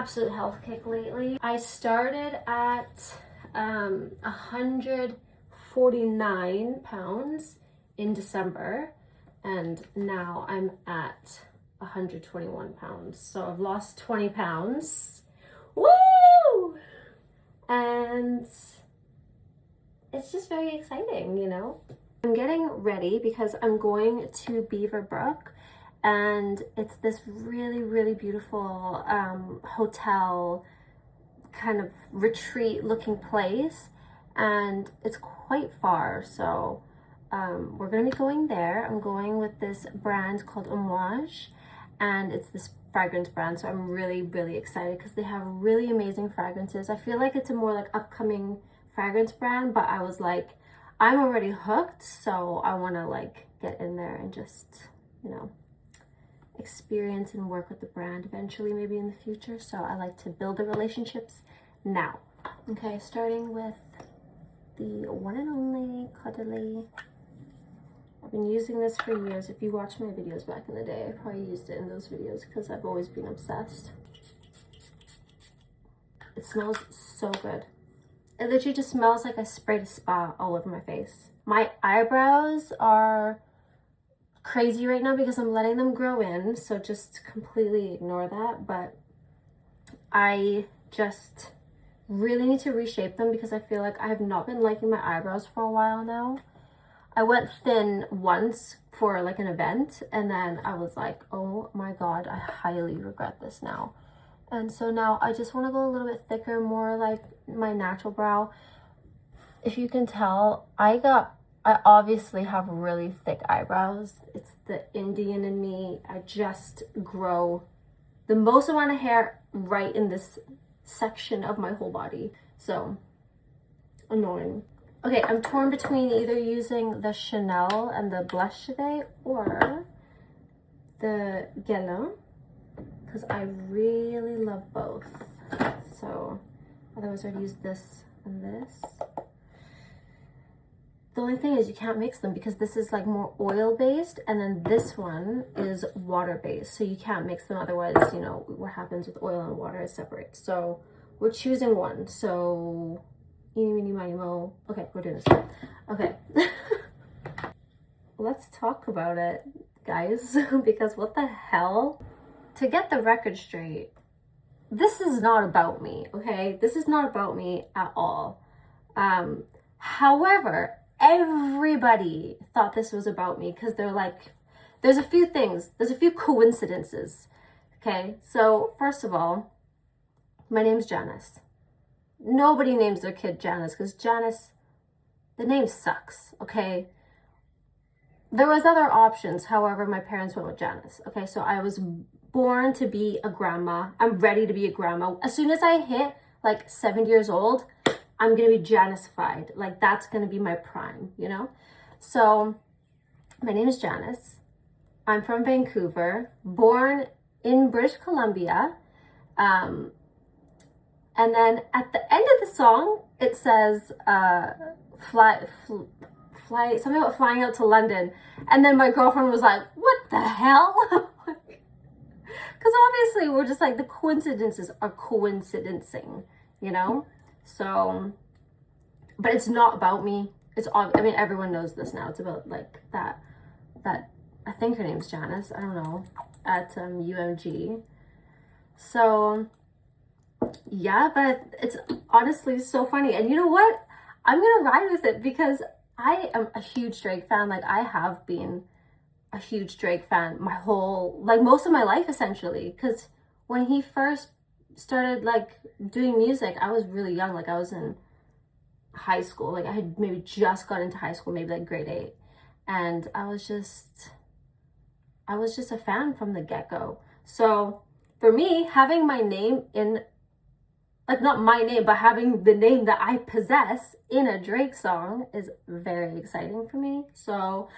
absolute health kick lately. I started at 149 pounds in December, and now I'm at 121 pounds. So I've lost 20 pounds. Woo! And it's just very exciting, you know? I'm getting ready because I'm going to Beaverbrook, and it's this really, really beautiful hotel kind of retreat looking place, and it's quite far. So we're going to be going there. I'm going with this brand called Homage, and it's this fragrance brand. So I'm really, really excited because they have really amazing fragrances. I feel like it's a more like upcoming fragrance brand, but I was like, I'm already hooked, so I want to like get in there and just, you know, experience and work with the brand eventually, maybe in the future. So I like to build the relationships now. Okay, starting with the one and only Cuddly. I've been using this for years. If you watch my videos back in the day, I probably used it in those videos because I've always been obsessed. It smells so good. It literally just smells like I sprayed a spa all over my face. My eyebrows are crazy right now because I'm letting them grow in, so just completely ignore that. But I just really need to reshape them because I feel like I have not been liking my eyebrows for a while now. I went thin once for like an event, and then I was like, oh my god, I highly regret this now. And so now I just want to go a little bit thicker, more like my natural brow. If you can tell, I obviously have really thick eyebrows. It's the Indian in me. I just grow the most amount of hair right in this section of my whole body. So annoying. Okay, I'm torn between either using the Chanel and the Blush today or the Guerlain, because I really love both. So otherwise I'd use this and this. The only thing is you can't mix them because this is like more oil based, and then this one is water based, so you can't mix them, otherwise, you know, what happens with oil and water is separate. So we're choosing one. So eeny, meeny, miny, mo. Okay, we're doing this one. Okay. Let's talk about it, guys, because what the hell? To get the record straight, this is not about me, okay? This is not about me at all. However, everybody thought this was about me because they're like, there's a few things, there's a few coincidences, okay? So first of all, my name's Janice. Nobody names their kid Janice because Janice, the name sucks, okay? There was other options, however, my parents went with Janice, okay? So I was born to be a grandma. I'm ready to be a grandma. As soon as I hit like 7 years old, I'm gonna be Janiceified. Like that's gonna be my prime, you know? So my name is Janice. I'm from Vancouver, born in British Columbia. And then at the end of the song, it says, fly, something about flying out to London. And then my girlfriend was like, what the hell? Because obviously we're just like, the coincidences are coincidencing, you know? So, but it's not about me. It's, I mean, everyone knows this now. It's about like that, I think her name's Janice, I don't know, at UMG. So yeah, but it's honestly so funny. And you know what? I'm gonna ride with it because I am a huge Drake fan. Like I have been a huge Drake fan my whole, like most of my life essentially. Because when he first started like doing music, I was really young. Like I was in high school. Like I had maybe just got into high school, maybe like grade 8. And I was just a fan from the get-go. So for me, having my name in, like not my name, but having the name that I possess in a Drake song is very exciting for me. So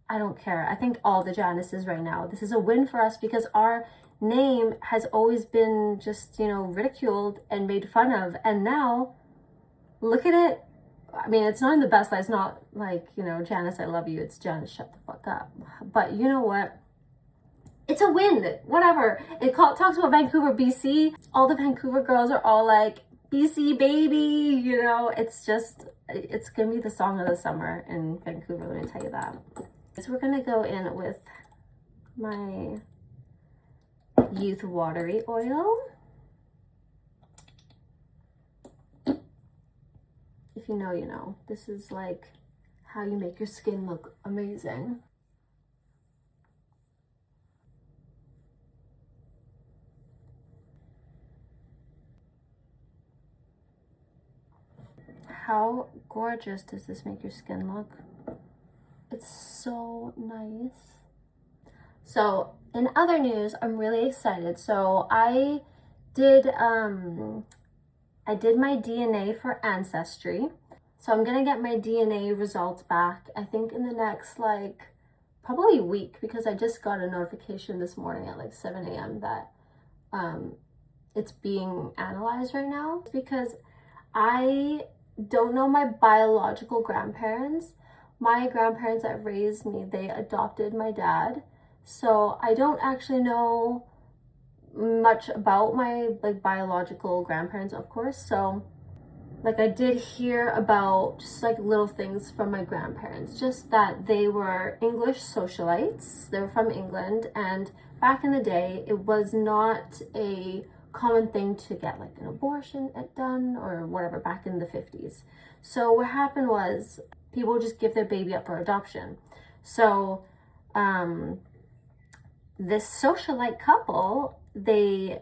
I don't care. I think all the Janices right now, this is a win for us because our name has always been just, you know, ridiculed and made fun of. And now look at it. I mean, it's not in the best light. It's not like, you know, Janice, I love you. It's Janice, shut the fuck up. But you know what? it's a win, whatever. Talks about Vancouver, BC. All the Vancouver girls are all like, BC baby, you know, it's gonna be the song of the summer in Vancouver, let me tell you that. So we're gonna go in with my Youth Watery Oil. If you know, you know. This is like how you make your skin look amazing. How gorgeous does this make your skin look? It's so nice. So in other news, I'm really excited. So I did my DNA for Ancestry. So I'm gonna get my DNA results back, I think in the next like probably week, because I just got a notification this morning at like 7 a.m. that it's being analyzed right now, because I don't know my biological grandparents. My grandparents that raised me, they adopted my dad. So I don't actually know much about my like biological grandparents, of course. So like I did hear about just like little things from my grandparents, just that they were English socialites. They were from England, and back in the day, it was not a common thing to get like an abortion done or whatever back in the 50s. So what happened was people just give their baby up for adoption. So this socialite couple, I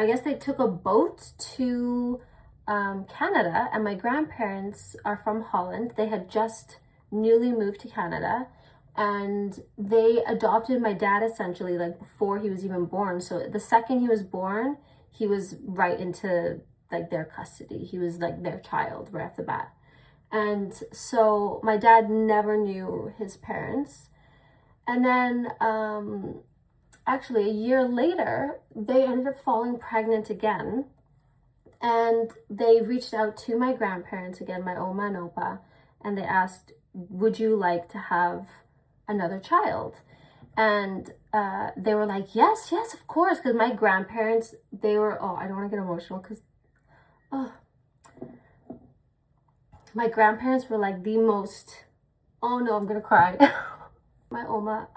guess they took a boat to Canada, and my grandparents are from Holland. They had just newly moved to Canada, and they adopted my dad essentially like before he was even born. So the second he was born, he was right into like their custody. He was like their child right off the bat. And so my dad never knew his parents. And then actually a year later, they ended up falling pregnant again. And they reached out to my grandparents again, my Oma and Opa, and they asked, would you like to have another child? And they were like, yes, of course. Because my grandparents, they were, I don't want to get emotional because, my grandparents were like the most, oh no, I'm going to cry. My Oma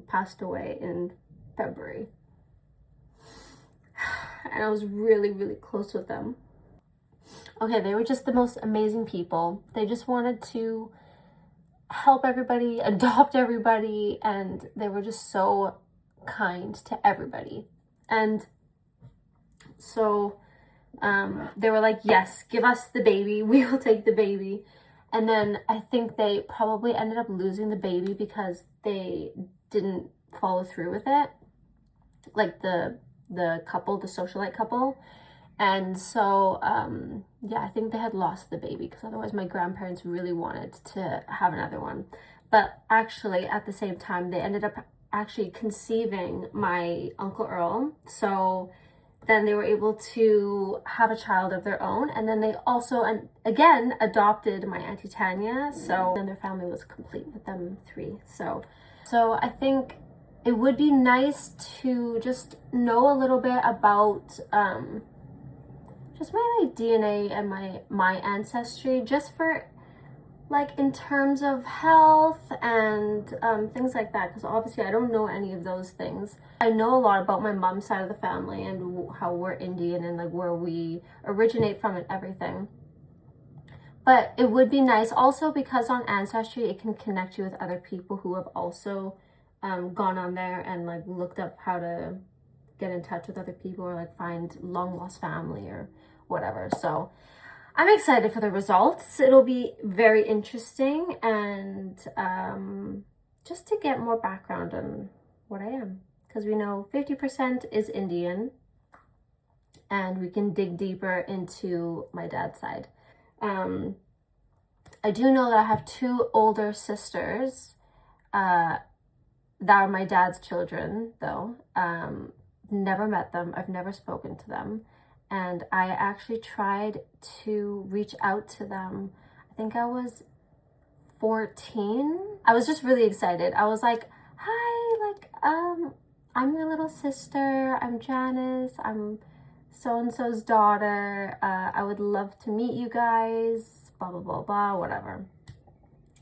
passed away in February. And I was really, really close with them. Okay, they were just the most amazing people. They just wanted to help everybody, adopt everybody, and they were just so kind to everybody. And so they were like, yes, give us the baby. We will take the baby. And then I think they probably ended up losing the baby because they didn't follow through with it. Like the couple, the socialite couple. And so, yeah, I think they had lost the baby because otherwise my grandparents really wanted to have another one. But actually, at the same time, they ended up actually conceiving my Uncle Earl. So then they were able to have a child of their own. And then they also, again, adopted my Auntie Tanya. So then their family was complete with them three. So I think it would be nice to just know a little bit about just my like, DNA and my ancestry, just for like in terms of health and things like that, because obviously I don't know any of those things. I know a lot about my mom's side of the family and how we're Indian and like where we originate from and everything. But it would be nice also because on Ancestry it can connect you with other people who have also gone on there and like looked up how to get in touch with other people or like find long lost family or whatever. So I'm excited for the results. It'll be very interesting, and just to get more background on what I am, because we know 50% is Indian, and we can dig deeper into my dad's side. I do know that I have two older sisters that are my dad's children, though. Never met them. I've never spoken to them. And I actually tried to reach out to them. I think I was 14. I was just really excited. I was like, hi, like, I'm your little sister, I'm Janice, I'm so-and-so's daughter, I would love to meet you guys, blah, blah, blah, blah, whatever.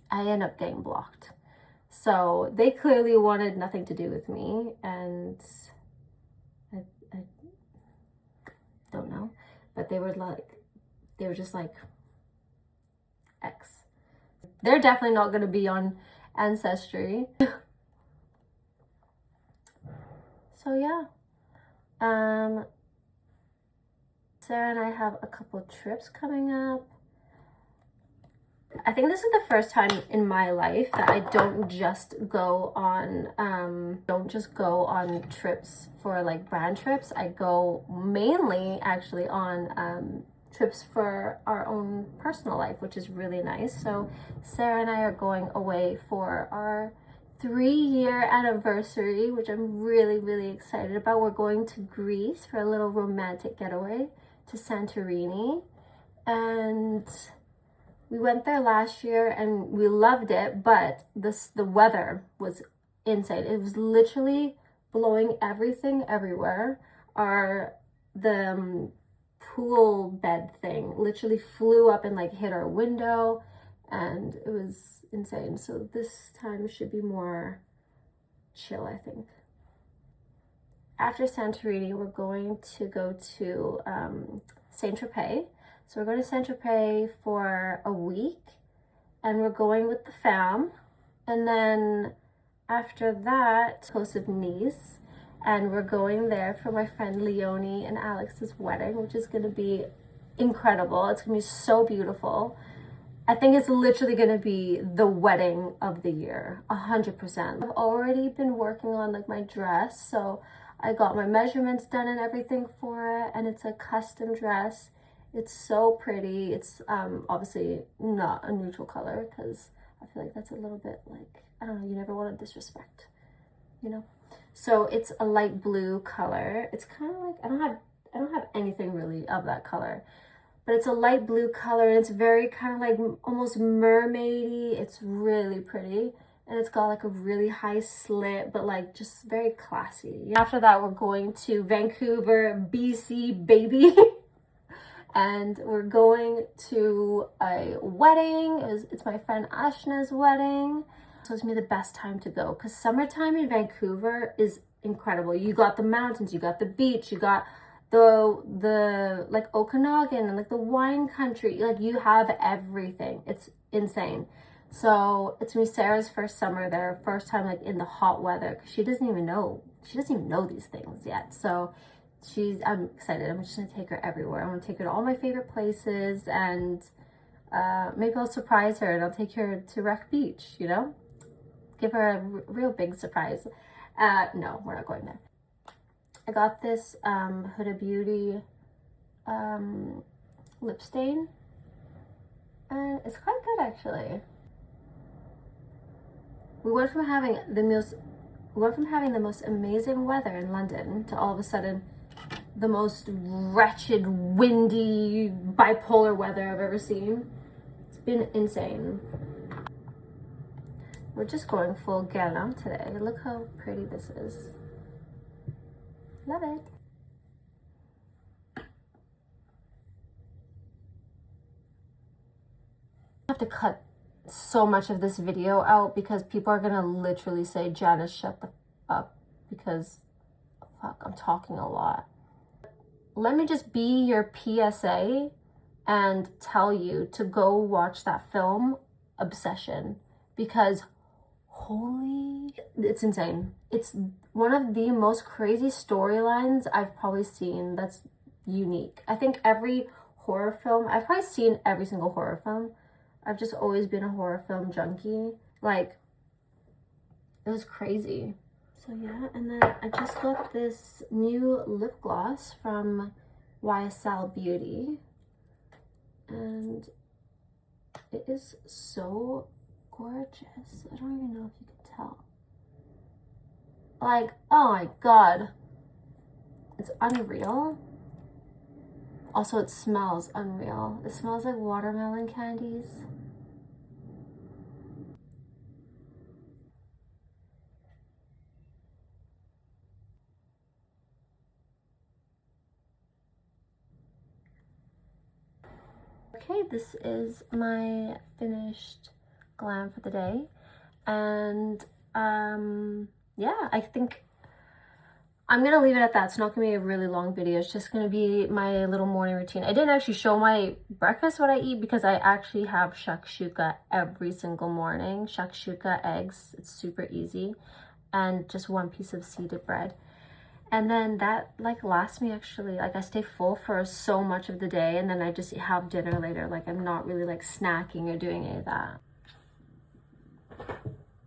I end up getting blocked. So they clearly wanted nothing to do with me, and I don't know, but they were just like, X. They're definitely not going to be on Ancestry. So yeah, Sarah and I have a couple trips coming up. I think this is the first time in my life that I don't just go on trips for like brand trips. I go mainly actually on trips for our own personal life, which is really nice. So Sarah and I are going away for our 3-year anniversary, which I'm really excited about. We're going to Greece for a little romantic getaway to Santorini, and we went there last year and we loved it, but the weather was insane. It was literally blowing everything everywhere. The pool bed thing literally flew up and like hit our window, and it was insane. So this time should be more chill, I think. After Santorini, we're going to go to Saint-Tropez. So we're going to Saint-Tropez for a week, and we're going with the fam. And then after that, coast of Nice, and we're going there for my friend Leonie and Alex's wedding, which is going to be incredible. It's going to be so beautiful. I think it's literally going to be the wedding of the year, 100%. I've already been working on like my dress, so I got my measurements done and everything for it, and it's a custom dress. It's so pretty. It's obviously not a neutral color because I feel like that's a little bit like, I don't know, you never want to disrespect, you know? So it's a light blue color. It's kind of like, I don't have anything really of that color, but it's a light blue color, and it's very kind of like almost mermaidy. It's really pretty, and it's got like a really high slit, but like just very classy. After that, we're going to Vancouver, BC, baby. And we're going to a wedding. It's my friend Ashna's wedding. So it's gonna be the best time to go, because summertime in Vancouver is incredible. You got the mountains, you got the beach, you got the like Okanagan and like the wine country. Like you have everything. It's insane. So it's gonna be Sarah's first summer there, first time like in the hot weather, because she doesn't even know these things yet. So I'm excited. I'm just gonna take her everywhere. I'm gonna take her to all my favorite places, and maybe I'll surprise her and I'll take her to Wreck Beach, you know? Give her a real big surprise. No, we're not going there. I got this Huda Beauty lip stain, and it's quite good actually. We went from having the most amazing weather in London to all of a sudden the most wretched, windy, bipolar weather I've ever seen. It's been insane. We're just going full galant today. Look how pretty this is. Love it. I have to cut so much of this video out because people are gonna literally say, Janice, shut the up, because fuck, I'm talking a lot. Let me just be your PSA and tell you to go watch that film, Obsession, because holy, it's insane. It's one of the most crazy storylines I've probably seen that's unique. I think every horror film, I've probably seen every single horror film. I've just always been a horror film junkie. Like, it was crazy. So yeah, and then I just got this new lip gloss from YSL Beauty, and it is so gorgeous. I don't even know if you can tell. Like, oh my god, it's unreal. Also, it smells unreal. It smells like watermelon candies. Okay, this is my finished glam for the day. And yeah, I think I'm gonna leave it at that. It's not gonna be a really long video. It's just gonna be my little morning routine. I didn't actually show my breakfast, what I eat, because I actually have shakshuka every single morning. Shakshuka eggs, it's super easy. And just one piece of seeded bread. And then that like lasts me actually, like I stay full for so much of the day, and then I just have dinner later. Like I'm not really like snacking or doing any of that.